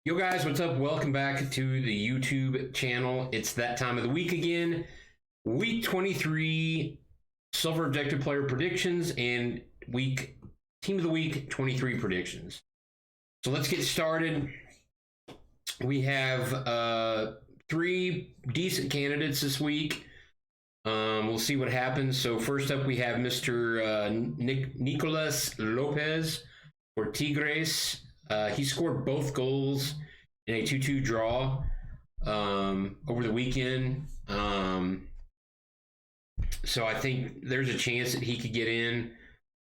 Yo guys, what's up? Welcome back to the YouTube channel. It's that time of the week again. Week 23 Silver Objective Player predictions and week Team of the Week 23 predictions. So let's get started. We have three decent candidates this week. We'll see what happens. So first up, we have Mr. Nicolas Lopez for Tigres. He scored both goals in a 2-2 draw over the weekend. So I think there's a chance that he could get in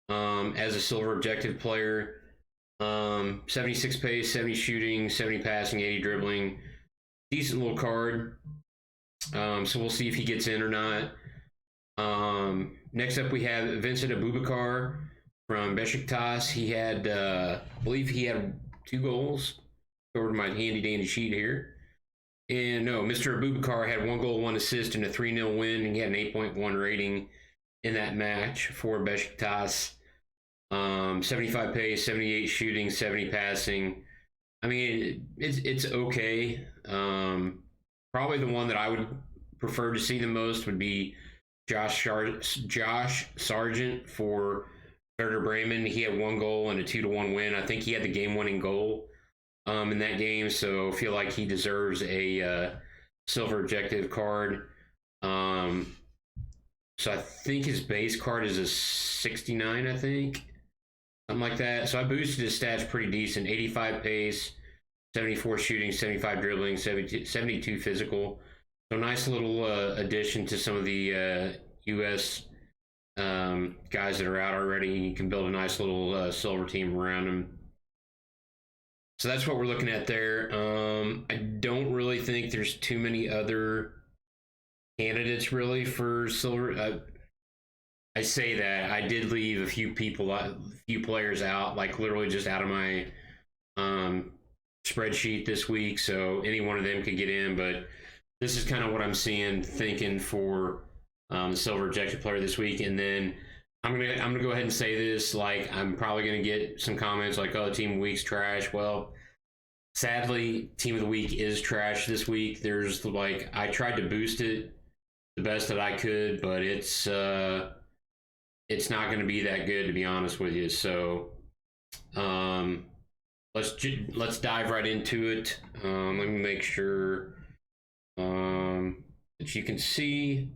as a silver objective player. 76 pace, 70 shooting, 70 passing, 80 dribbling. Decent little card. So we'll see if he gets in or not. Next up, we have Vincent Abubakar from Besiktas. He had, I believe he had 2 goals. Over to my handy dandy sheet here. And no, Mr. Abubakar had 1 goal, 1 assist in a 3-0 win, and he had an 8.1 rating in that match for Besiktas. 75 pace, 78 shooting, 70 passing. I mean, it's okay. Probably the one that I would prefer to see the most would be Josh Sargent for Werder Bremen. He had 1 goal and a 2-1 win. I think he had the game-winning goal in that game, so I feel like he deserves a silver objective card. So I think his base card is a 69, I think. Something like that. So I boosted his stats pretty decent. 85 pace, 74 shooting, 75 dribbling, 72 physical. So nice little addition to some of the U.S. Guys that are out already. You can build a nice little silver team around him. So that's what we're looking at there. I don't really think there's too many other candidates really for silver. I say that I did leave a few players out, like literally just out of my spreadsheet this week. So any one of them could get in, but this is kind of what I'm thinking for the silver objective player this week. And then I'm gonna go ahead and say this. Like, I'm probably gonna get some comments like, "Oh, team of the week's trash." Well, sadly, team of the week is trash this week. There's like, I tried to boost it the best that I could, but it's not gonna be that good, to be honest with you. So let's dive right into it. Let me make sure that you can see.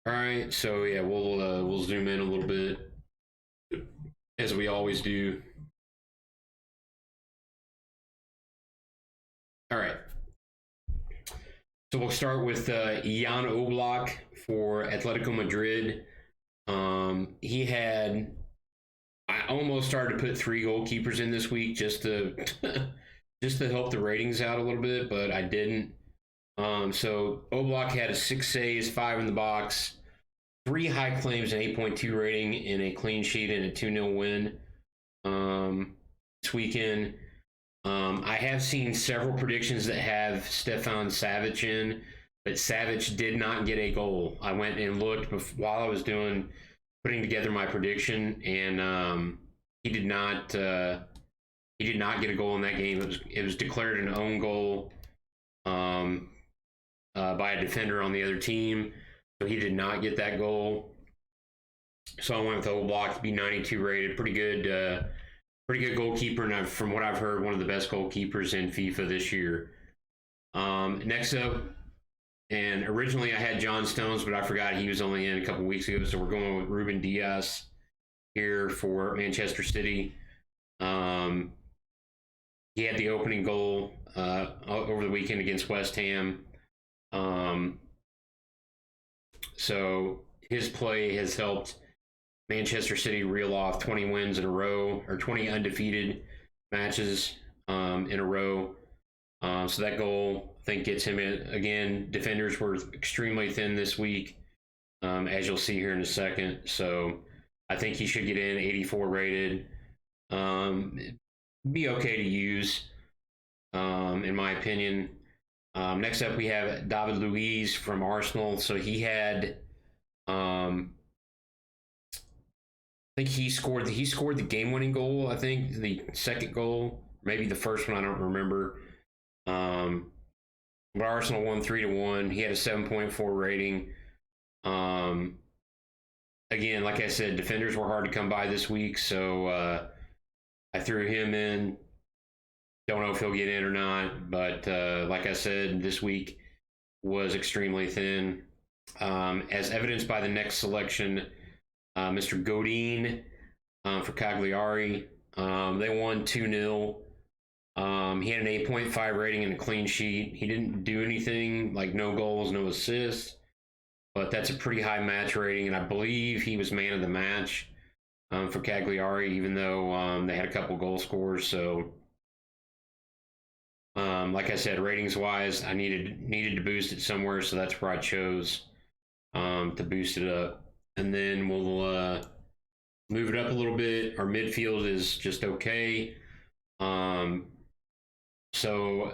All right, so yeah, we'll zoom in a little bit as we always do. All right, so we'll start with Jan Oblak for Atletico Madrid. I almost started to put 3 goalkeepers in this week just to just to help the ratings out a little bit, but I didn't. So Oblak had a 6 saves, 5 in the box, 3 high claims, an 8.2 rating, and a clean sheet and a 2-0 win this weekend. I have seen several predictions that have Stefan Savic in, but Savic did not get a goal. I went and looked while I was putting together my prediction, and he did not get a goal in that game. It was declared an own goal by a defender on the other team, so he did not get that goal. So I went with Oblak to be 92 rated. Pretty good goalkeeper, and from what I've heard, one of the best goalkeepers in FIFA this year. Next up, and originally I had John Stones, but I forgot he was only in a couple weeks ago, so we're going with Ruben Dias here for Manchester City. He had the opening goal over the weekend against West Ham. So his play has helped Manchester City reel off 20 wins in a row, or 20 undefeated matches in a row. So that goal, I think, gets him in. Again, defenders were extremely thin this week, as you'll see here in a second. So I think he should get in, 84 rated. Be okay to use, in my opinion. Next up, we have David Luiz from Arsenal. So he had, I think he scored the game-winning goal. I think the second goal maybe the first one, I don't remember. But Arsenal won 3-1. He had a 7.4 rating. Again, like I said, defenders were hard to come by this week, so I threw him in. Don't know if he'll get in or not, but like I said, this week was extremely thin. As evidenced by the next selection, Mr. Godin for Cagliari. They won 2-0. He had an 8.5 rating and a clean sheet. He didn't do anything, like no goals, no assists, but that's a pretty high match rating, and I believe he was man of the match for Cagliari, even though they had a couple goal scorers. So, like I said, ratings-wise, I needed to boost it somewhere, so that's where I chose to boost it up. And then we'll move it up a little bit. Our midfield is just okay. So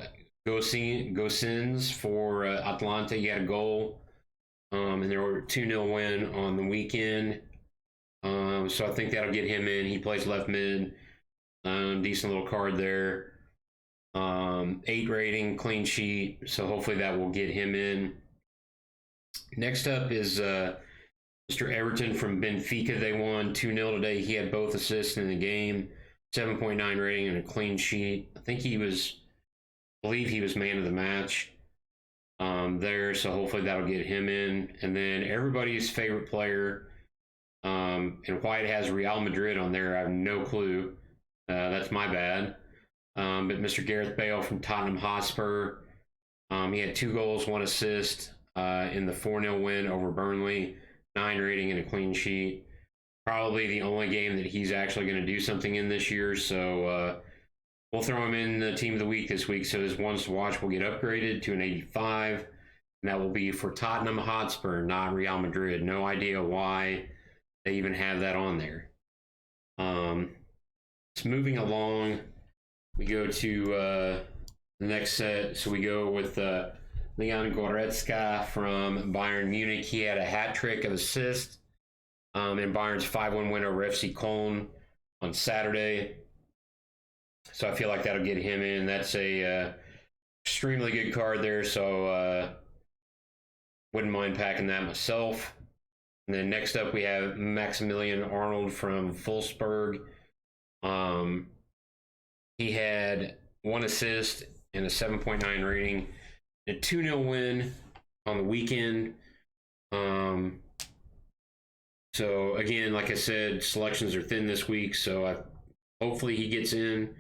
Gosens for Atalanta, he had a goal, and there were 2-0 win on the weekend. So I think that'll get him in. He plays left mid. Decent little card there. 8 rating, clean sheet. So hopefully that will get him in. Next up is Mr. Everton from Benfica. They won 2-0 today. He had both assists in the game. 7.9 rating and a clean sheet. I believe he was man of the match there, so hopefully that'll get him in. And then everybody's favorite player, and why it has Real Madrid on there, I have no clue. That's my bad. But Mr. Gareth Bale from Tottenham Hotspur, he had 2 goals, 1 assist in the 4-0 win over Burnley, 9 rating and a clean sheet. Probably the only game that he's actually going to do something in this year, so we'll throw him in the team of the week this week. So his ones to watch will get upgraded to an 85, and that will be for Tottenham Hotspur, not Real Madrid. No idea why they even have that on there. So moving along, we go to the next set. So we go with Leon Gorezka from Bayern Munich. He had a hat trick of assists in Bayern's 5-1 win over FC Köln on Saturday. So I feel like that'll get him in. That's a extremely good card there, so wouldn't mind packing that myself. And then next up we have Maximilian Arnold from Wolfsburg. He had 1 assist and a 7.9 rating, a 2-0 win on the weekend. So again, like I said, selections are thin this week, so hopefully he gets in.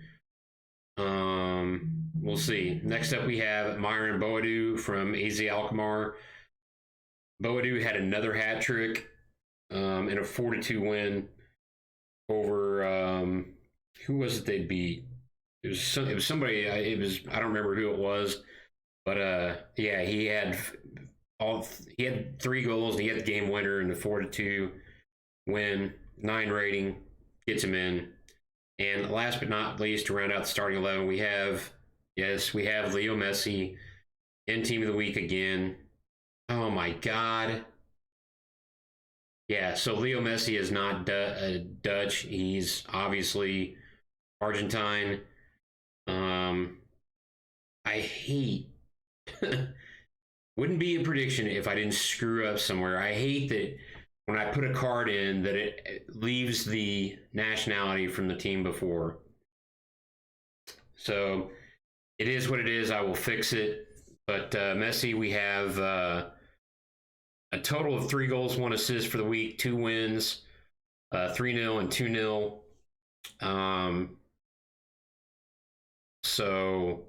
We'll see. Next up we have Myron Boadu from AZ Alkmaar. Boadu had another hat trick in a 4-2 win over who was it they beat? It was somebody. I don't remember who it was, but yeah, he had 3 goals and he had the game winner in the 4-2 win. 9 rating gets him in. And last but not least, to round out the starting 11, we have Leo Messi in team of the week again. Oh my God. Yeah, so Leo Messi is not Dutch. He's obviously Argentine. I hate, wouldn't be a prediction if I didn't screw up somewhere. I hate that when I put a card in that it leaves the nationality from the team before. So it is what it is. I will fix it. But Messi, we have a total of 3 goals, 1 assist for the week, 2 wins, 3-0 and 2-0. So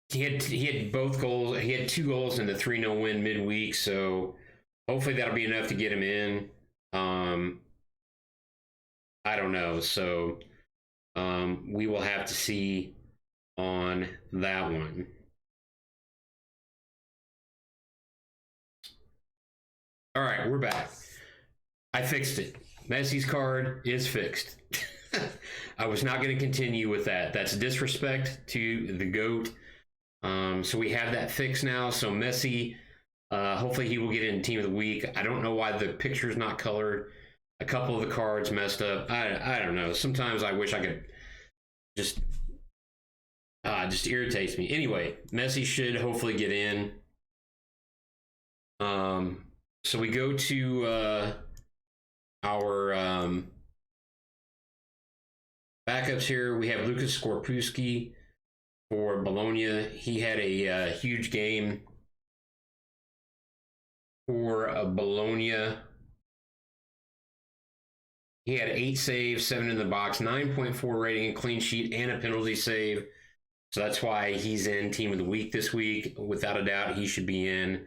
he had both goals. He had 2 goals in the 3-0 win midweek. So hopefully that'll be enough to get him in. I don't know. So we will have to see on that one. All right, we're back. I fixed it. Messi's card is fixed. I was not going to continue with that. That's disrespect to the GOAT. So we have that fixed now. So Messi, hopefully he will get in team of the week. I don't know why the picture's not colored. A couple of the cards messed up. I don't know. Sometimes I wish I could just it just irritates me. Anyway, Messi should hopefully get in. So we go to our backups here. We have Lucas Skorupski for Bologna. He had a huge game for Bologna. He had 8 saves, 7 in the box, 9.4 rating, a clean sheet, and a penalty save. So that's why he's in Team of the Week this week. Without a doubt, he should be in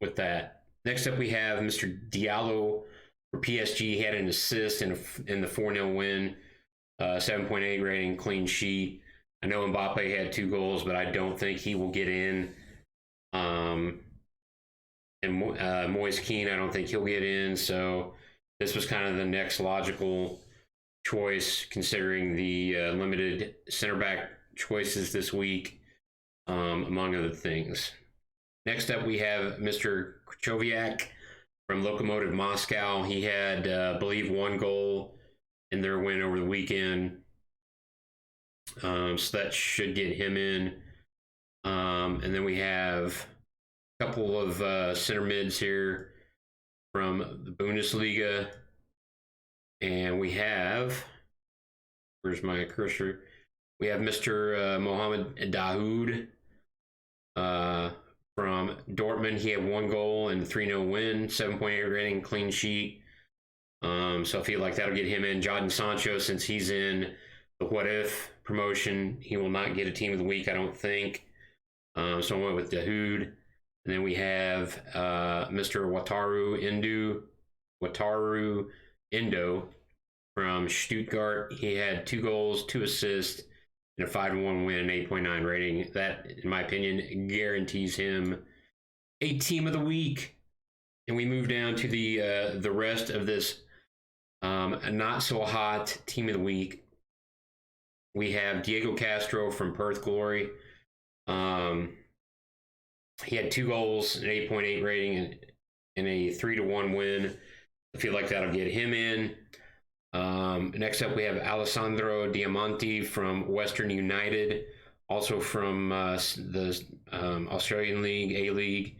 with that. Next up, we have Mr. Diablo for PSG. He had an assist in the 4-0 win, 7.8 rating, clean sheet. I know Mbappe had 2 goals, but I don't think he will get in. And Moise Kean, I don't think he'll get in. So this was kind of the next logical choice, considering the limited center back choices this week, among other things. Next up, we have Mr. Choviak from Lokomotiv Moscow. He had, I believe, 1 goal in their win over the weekend. So that should get him in. And then we have a couple of center mids here from the Bundesliga. And we have, where's my cursor? We have Mr. Mohamed Dahoud from Dortmund. He had 1 goal and a 3-0 win, 7.8 rating, clean sheet. So I feel like that'll get him in. Jadon Sancho, since he's in the What If promotion, he will not get a Team of the Week, I don't think. So I went with Dahoud. And then we have Mr. Wataru Endo from Stuttgart. He had 2 goals, 2 assists, and a 5-1 win, 8.9 rating. That, in my opinion, guarantees him a Team of the Week. And we move down to the rest of this not so hot Team of the Week. We have Diego Castro from Perth Glory. He had 2 goals, an 8.8 rating, and a 3-1 win. I feel like that'll get him in. Next up, we have Alessandro Diamante from Western United, also from the Australian League, A-League.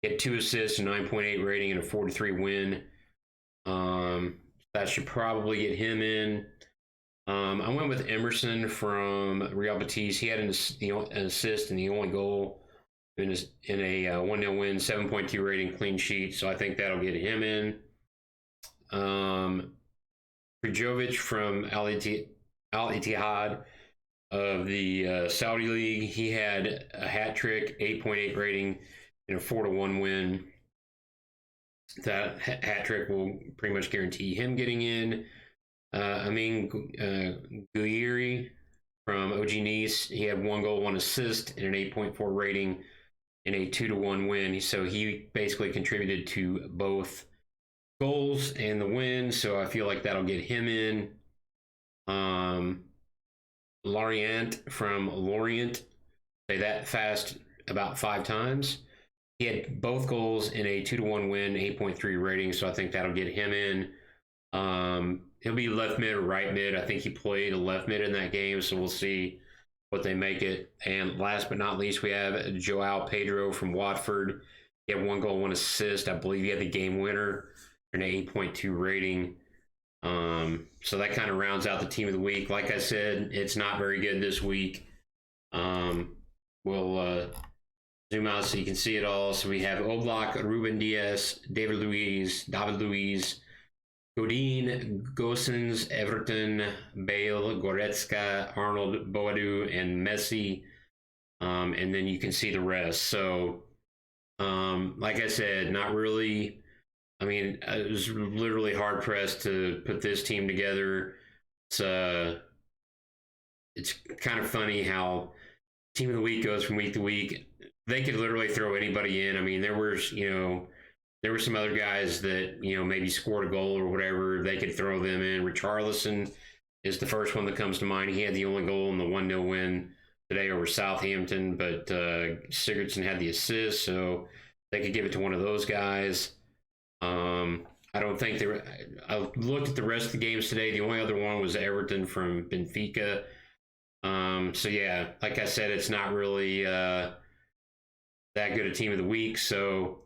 He had 2 assists, a 9.8 rating, and a 4-3 win. That should probably get him in. I went with Emerson from Real Betis. He had an assist and the only goal in a 1-0 win, 7.2 rating, clean sheet. So I think that'll get him in. Prijovic from Al Ittihad of the Saudi League. He had a hat trick, 8.8 rating, and a 4-1 win. That hat trick will pretty much guarantee him getting in. Guiri from OG Nice. He had 1 goal, 1 assist, and an 8.4 rating, and a 2-1 win. So he basically contributed to both goals and the win. So I feel like that'll get him in. Lorient from Lorient. Say that fast about 5 times. He had both goals in a 2-1 win, 8.3 rating. So I think that'll get him in. He'll be left mid or right mid. I think he played a left mid in that game, so we'll see what they make it. And last but not least, we have Joao Pedro from Watford. He had 1 goal, 1 assist. I believe he had the game winner and an 8.2 rating. So that kind of rounds out the Team of the Week. Like I said, it's not very good this week. We'll zoom out so you can see it all. So we have Oblak, Ruben Diaz, David Luiz, Godin, Gosens, Everton, Bale, Gorezka, Arnold, Boadu, and Messi. And then you can see the rest. So, like I said, not really. I mean, it was literally hard pressed to put this team together. It's kind of funny how Team of the Week goes from week to week. They could literally throw anybody in. I mean, there were some other guys that, maybe scored a goal or whatever. They could throw them in. Richarlison is the first one that comes to mind. He had the only goal in the 1-0 win today over Southampton, but Sigurdsson had the assist, so they could give it to one of those guys. I don't think I looked at the rest of the games today. The only other one was Everton from Benfica. So yeah, like I said, it's not really that good a team of the week. So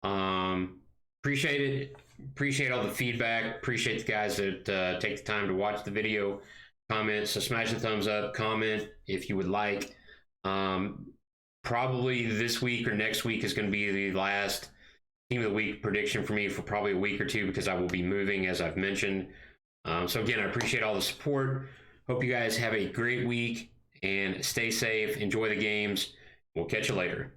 appreciate it. Appreciate all the feedback. Appreciate the guys that take the time to watch the video, comment. So smash the thumbs up, comment if you would like. Probably this week or next week is going to be the last team of the week prediction for me for probably a week or two, because I will be moving, as I've mentioned. So again, I appreciate all the support. Hope you guys have a great week and stay safe. Enjoy the games. We'll catch you later.